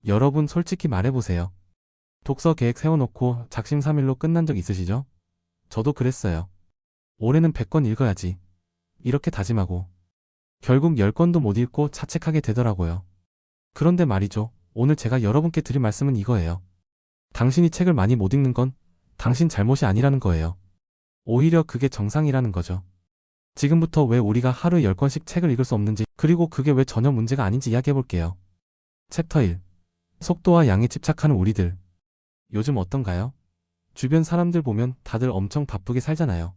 여러분 솔직히 말해보세요. 독서 계획 세워놓고 작심삼일로 끝난 적 있으시죠? 저도 그랬어요. 올해는 100권 읽어야지. 이렇게 다짐하고. 결국 10권도 못 읽고 자책하게 되더라고요. 그런데 말이죠. 오늘 제가 여러분께 드릴 말씀은 이거예요. 당신이 책을 많이 못 읽는 건 당신 잘못이 아니라는 거예요. 오히려 그게 정상이라는 거죠. 지금부터 왜 우리가 하루에 10권씩 책을 읽을 수 없는지, 그리고 그게 왜 전혀 문제가 아닌지 이야기해볼게요. 챕터 1. 속도와 양에 집착하는 우리들. 요즘 어떤가요? 주변 사람들 보면 다들 엄청 바쁘게 살잖아요.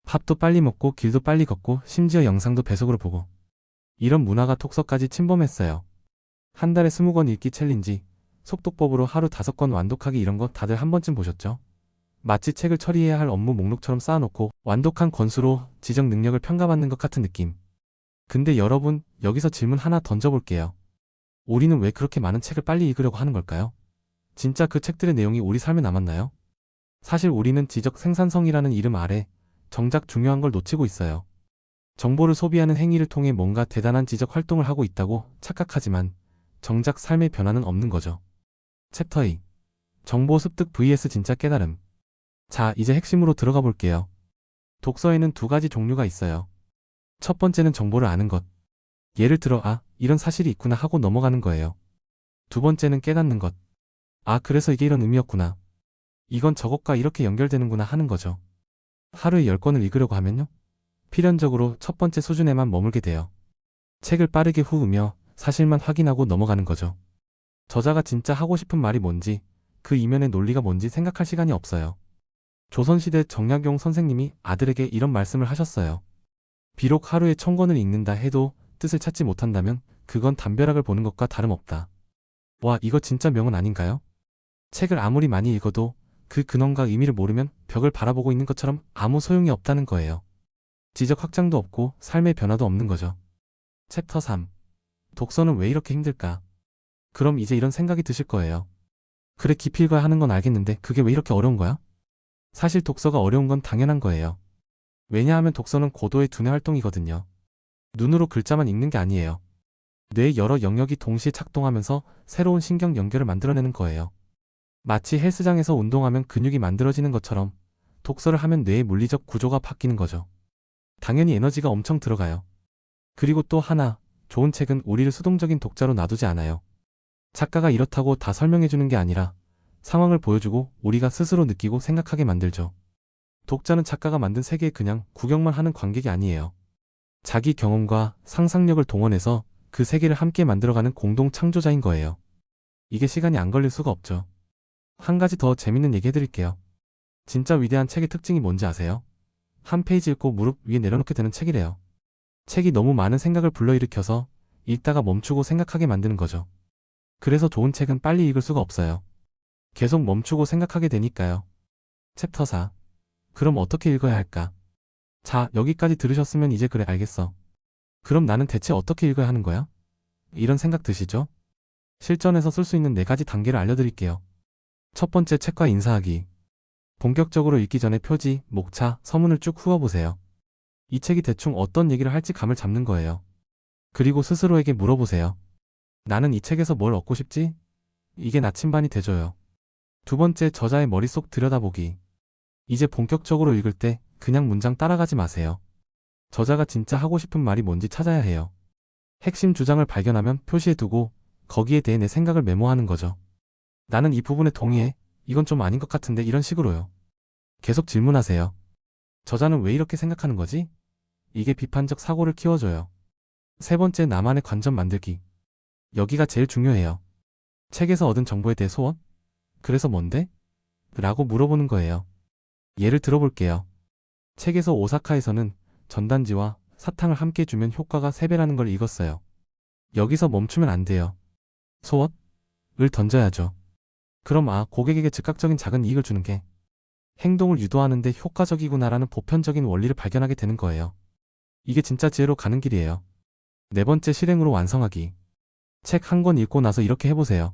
밥도 빨리 먹고 길도 빨리 걷고 심지어 영상도 배속으로 보고. 이런 문화가 독서까지 침범했어요. 한 달에 20권 읽기 챌린지, 속독법으로 하루 5권 완독하기 이런 거 다들 한 번쯤 보셨죠? 마치 책을 처리해야 할 업무 목록처럼 쌓아놓고 완독한 권수로 지적 능력을 평가받는 것 같은 느낌. 근데 여러분, 여기서 질문 하나 던져볼게요. 우리는 왜 그렇게 많은 책을 빨리 읽으려고 하는 걸까요? 진짜 그 책들의 내용이 우리 삶에 남았나요? 사실 우리는 지적 생산성이라는 이름 아래 정작 중요한 걸 놓치고 있어요. 정보를 소비하는 행위를 통해 뭔가 대단한 지적 활동을 하고 있다고 착각하지만 정작 삶의 변화는 없는 거죠. 챕터 2. 정보 습득 vs 진짜 깨달음. 자, 이제 핵심으로 들어가 볼게요. 독서에는 두 가지 종류가 있어요. 첫 번째는 정보를 아는 것. 예를 들어, 이런 사실이 있구나 하고 넘어가는 거예요. 두 번째는 깨닫는 것. 그래서 이게 이런 의미였구나. 이건 저것과 이렇게 연결되는구나 하는 거죠. 하루에 10권을 읽으려고 하면요. 필연적으로 첫 번째 수준에만 머물게 돼요. 책을 빠르게 후으며 사실만 확인하고 넘어가는 거죠. 저자가 진짜 하고 싶은 말이 뭔지, 그 이면의 논리가 뭔지 생각할 시간이 없어요. 조선시대 정약용 선생님이 아들에게 이런 말씀을 하셨어요. 비록 하루에 1000권을 읽는다 해도 뜻을 찾지 못한다면 그건 담벼락을 보는 것과 다름없다. 와, 이거 진짜 명언 아닌가요? 책을 아무리 많이 읽어도 그 근원과 의미를 모르면 벽을 바라보고 있는 것처럼 아무 소용이 없다는 거예요. 지적 확장도 없고 삶의 변화도 없는 거죠. 챕터 3. 독서는 왜 이렇게 힘들까? 그럼 이제 이런 생각이 드실 거예요. 그래, 깊이 읽어야 하는 건 알겠는데 그게 왜 이렇게 어려운 거야? 사실 독서가 어려운 건 당연한 거예요. 왜냐하면 독서는 고도의 두뇌 활동이거든요. 눈으로 글자만 읽는 게 아니에요. 뇌의 여러 영역이 동시에 작동하면서 새로운 신경 연결을 만들어내는 거예요. 마치 헬스장에서 운동하면 근육이 만들어지는 것처럼 독서를 하면 뇌의 물리적 구조가 바뀌는 거죠. 당연히 에너지가 엄청 들어가요. 그리고 또 하나, 좋은 책은 우리를 수동적인 독자로 놔두지 않아요. 작가가 이렇다고 다 설명해주는 게 아니라 상황을 보여주고 우리가 스스로 느끼고 생각하게 만들죠. 독자는 작가가 만든 세계에 그냥 구경만 하는 관객이 아니에요. 자기 경험과 상상력을 동원해서 그 세계를 함께 만들어가는 공동 창조자인 거예요. 이게 시간이 안 걸릴 수가 없죠. 한 가지 더 재밌는 얘기 해드릴게요. 진짜 위대한 책의 특징이 뭔지 아세요? 한 페이지 읽고 무릎 위에 내려놓게 되는 책이래요. 책이 너무 많은 생각을 불러일으켜서 읽다가 멈추고 생각하게 만드는 거죠. 그래서 좋은 책은 빨리 읽을 수가 없어요. 계속 멈추고 생각하게 되니까요. 챕터 4. 그럼 어떻게 읽어야 할까? 자, 여기까지 들으셨으면 이제 그래 알겠어. 그럼 나는 대체 어떻게 읽어야 하는 거야? 이런 생각 드시죠? 실전에서 쓸 수 있는 4가지 단계를 알려드릴게요. 첫 번째, 책과 인사하기. 본격적으로 읽기 전에 표지, 목차, 서문을 쭉 훑어보세요. 이 책이 대충 어떤 얘기를 할지 감을 잡는 거예요. 그리고 스스로에게 물어보세요. 나는 이 책에서 뭘 얻고 싶지? 이게 나침반이 돼줘요. 두 번째, 저자의 머릿속 들여다보기. 이제 본격적으로 읽을 때 그냥 문장 따라가지 마세요. 저자가 진짜 하고 싶은 말이 뭔지 찾아야 해요. 핵심 주장을 발견하면 표시해두고 거기에 대해 내 생각을 메모하는 거죠. 나는 이 부분에 동의해. 이건 좀 아닌 것 같은데 이런 식으로요. 계속 질문하세요. 저자는 왜 이렇게 생각하는 거지? 이게 비판적 사고를 키워줘요. 세 번째, 나만의 관점 만들기. 여기가 제일 중요해요. 책에서 얻은 정보에 대해 소원? 그래서 뭔데? 라고 물어보는 거예요. 예를 들어볼게요. 책에서 오사카에서는 전단지와 사탕을 함께 주면 효과가 3배라는 걸 읽었어요. 여기서 멈추면 안 돼요. 소원을 던져야죠. 그럼 고객에게 즉각적인 작은 이익을 주는 게 행동을 유도하는데 효과적이구나라는 보편적인 원리를 발견하게 되는 거예요. 이게 진짜 지혜로 가는 길이에요. 네 번째, 실행으로 완성하기. 책 한 권 읽고 나서 이렇게 해보세요.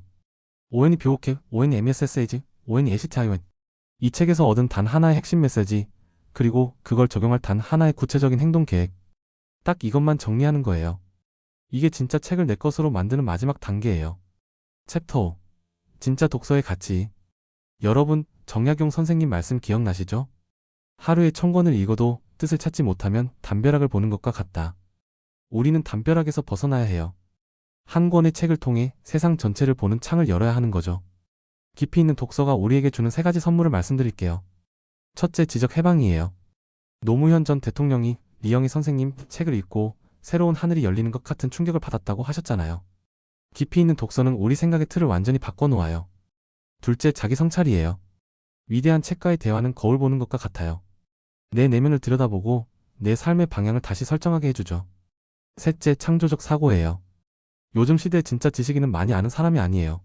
ON이 뷰오케, ON이 MSSAG, ON이 ACTION. 이 책에서 얻은 단 하나의 핵심 메시지, 그리고 그걸 적용할 단 하나의 구체적인 행동 계획. 딱 이것만 정리하는 거예요. 이게 진짜 책을 내 것으로 만드는 마지막 단계예요. 챕터 5. 진짜 독서의 가치. 여러분, 정약용 선생님 말씀 기억나시죠? 하루에 1000권을 읽어도 뜻을 찾지 못하면 담벼락을 보는 것과 같다. 우리는 담벼락에서 벗어나야 해요. 한 권의 책을 통해 세상 전체를 보는 창을 열어야 하는 거죠. 깊이 있는 독서가 우리에게 주는 3가지 선물을 말씀드릴게요. 첫째, 지적 해방이에요. 노무현 전 대통령이 리영희 선생님 책을 읽고 새로운 하늘이 열리는 것 같은 충격을 받았다고 하셨잖아요. 깊이 있는 독서는 우리 생각의 틀을 완전히 바꿔놓아요. 둘째, 자기 성찰이에요. 위대한 책과의 대화는 거울 보는 것과 같아요. 내 내면을 들여다보고 내 삶의 방향을 다시 설정하게 해주죠. 셋째, 창조적 사고예요. 요즘 시대의 진짜 지식인은 많이 아는 사람이 아니에요.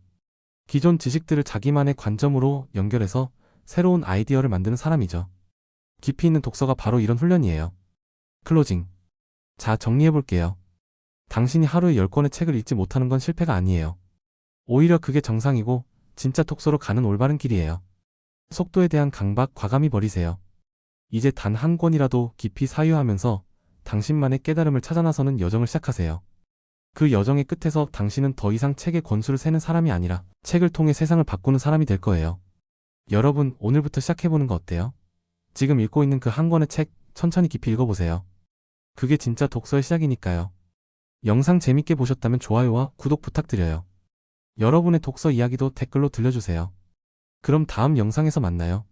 기존 지식들을 자기만의 관점으로 연결해서 새로운 아이디어를 만드는 사람이죠. 깊이 있는 독서가 바로 이런 훈련이에요. 클로징. 자, 정리해볼게요. 당신이 하루에 10권의 책을 읽지 못하는 건 실패가 아니에요. 오히려 그게 정상이고 진짜 독서로 가는 올바른 길이에요. 속도에 대한 강박 과감히 버리세요. 이제 단 한 권이라도 깊이 사유하면서 당신만의 깨달음을 찾아 나서는 여정을 시작하세요. 그 여정의 끝에서 당신은 더 이상 책의 권수를 세는 사람이 아니라 책을 통해 세상을 바꾸는 사람이 될 거예요. 여러분, 오늘부터 시작해보는 거 어때요? 지금 읽고 있는 그 한 권의 책 천천히 깊이 읽어보세요. 그게 진짜 독서의 시작이니까요. 영상 재밌게 보셨다면 좋아요와 구독 부탁드려요. 여러분의 독서 이야기도 댓글로 들려주세요. 그럼 다음 영상에서 만나요.